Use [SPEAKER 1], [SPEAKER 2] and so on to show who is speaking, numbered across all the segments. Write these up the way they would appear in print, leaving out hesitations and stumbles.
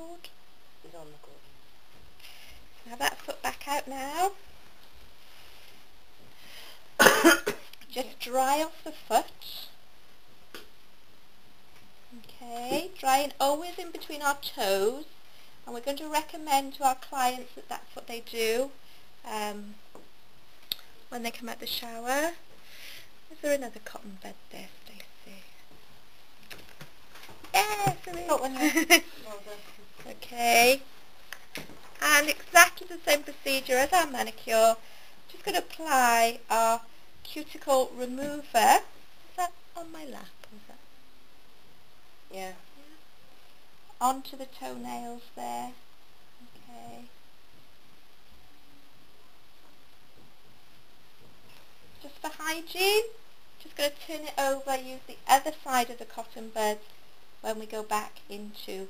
[SPEAKER 1] cord?
[SPEAKER 2] It's on the cord.
[SPEAKER 1] Have that foot back out now. Just dry off the foot. Okay, drying always in between our toes. And we're going to recommend to our clients that that's what they do when they come out the shower. Is there another cotton bed there, Stacey? Yes, there is.
[SPEAKER 2] Got one there.
[SPEAKER 1] Okay. And exactly the same procedure as our manicure. Just going to apply our cuticle remover. Is that on my lap? Is that?
[SPEAKER 2] Yeah.
[SPEAKER 1] Onto the toenails there. Okay. Just for hygiene, just going to turn it over, use the other side of the cotton buds when we go back into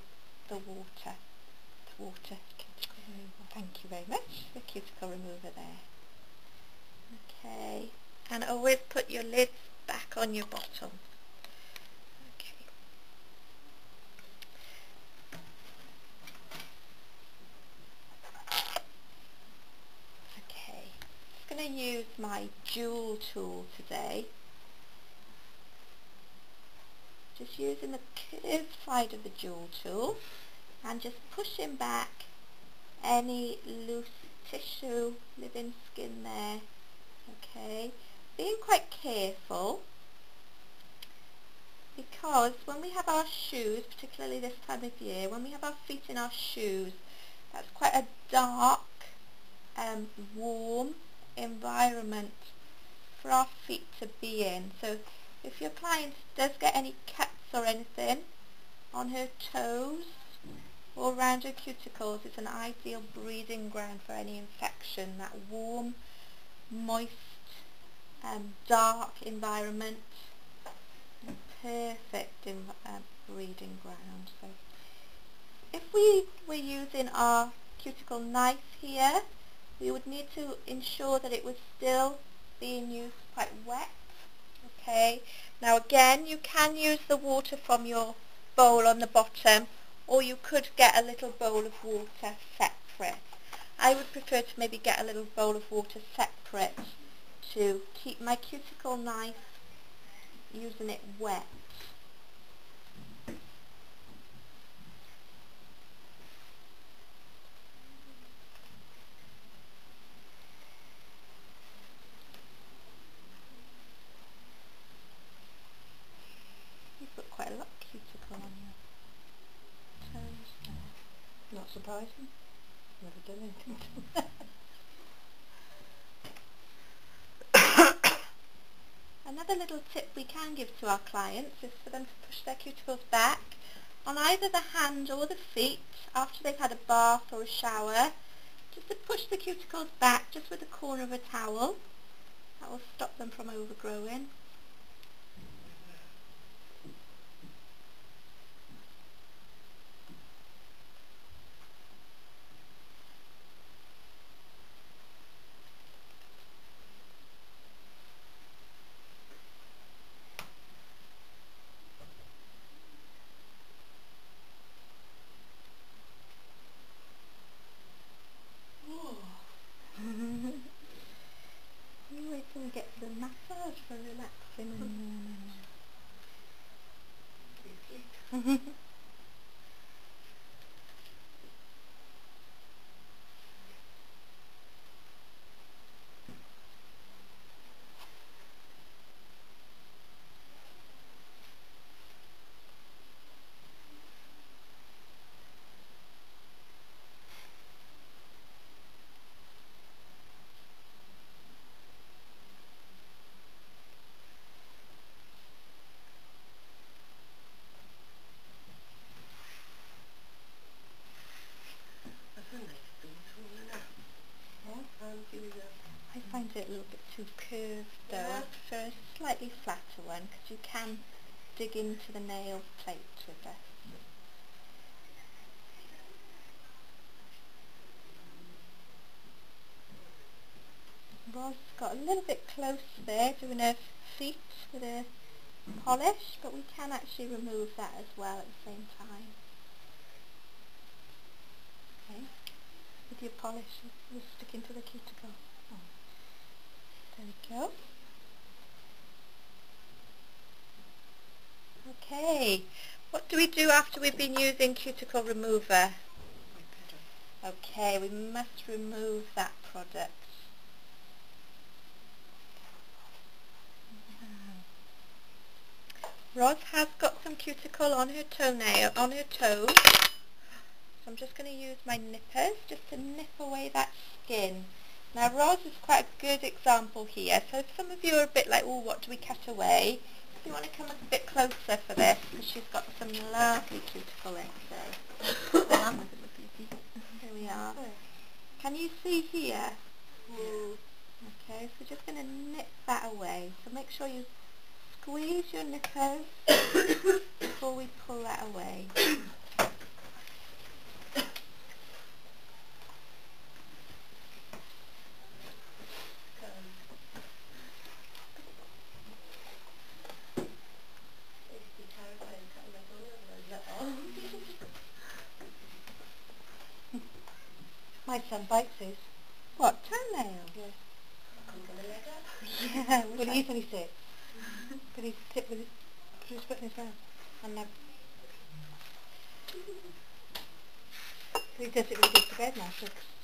[SPEAKER 1] the water. The water cuticle remover. Thank you very much. The cuticle remover there. Okay. And always put your lids back on your bottom. Okay. Okay. I'm going to use my jewel tool today. Just using the curved side of the jewel tool and just pushing back any loose tissue, living skin there. Okay, being quite careful because when we have our shoes, particularly this time of year, when we have our feet in our shoes, that's quite a dark, warm environment for our feet to be in. So if your client does get any cuts or anything on her toes or around her cuticles, it's an ideal breeding ground for any infection, that warm, moist, dark environment, perfect breeding ground. So if we were using our cuticle knife here, we would need to ensure that it was still being used quite wet. Okay, now again you can use the water from your bowl on the bottom, or you could get a little bowl of water separate. I would prefer to maybe get a little bowl of water separate to keep my cuticle knife using it wet. You put quite a lot of cuticle on your toes there.
[SPEAKER 2] Not surprising. Never done anything to that.
[SPEAKER 1] Another little tip we can give to our clients is for them to push their cuticles back on either the hand or the feet after they've had a bath or a shower. Just to push the cuticles back just with the corner of a towel. That will stop them from overgrowing. You wait till we get to the massage for relaxing. I find it a little bit too curved though.
[SPEAKER 2] Yeah.
[SPEAKER 1] I prefer a slightly flatter one because you can dig into the nail plate with this. Roz got a little bit close there doing her feet with a polish, but we can actually remove that as well at the same time. with your polish. It's sticking to the cuticle. Oh. There we go. Okay. What do we do after we've been using cuticle remover? Okay, we must remove that product. Roz has got some cuticle on her toenail, on her toes. So I'm just going to use my nippers just to nip away that skin. Now Roz is quite a good example here. So if some of you are a bit like, oh, what do we cut away? You want to come up a bit closer for this because she's got some lovely cuticle excess. There we are. Can you see here? Okay, so just going to nip that away. So make sure you squeeze your nippers before we pull that away.
[SPEAKER 2] My son bites his.
[SPEAKER 1] What, toenail?
[SPEAKER 2] Yeah.
[SPEAKER 1] Yeah.
[SPEAKER 2] Well, he easily sits. But he sit with put his foot in his mouth. And he does it when he goes to bed now,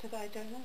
[SPEAKER 2] so that I don't know.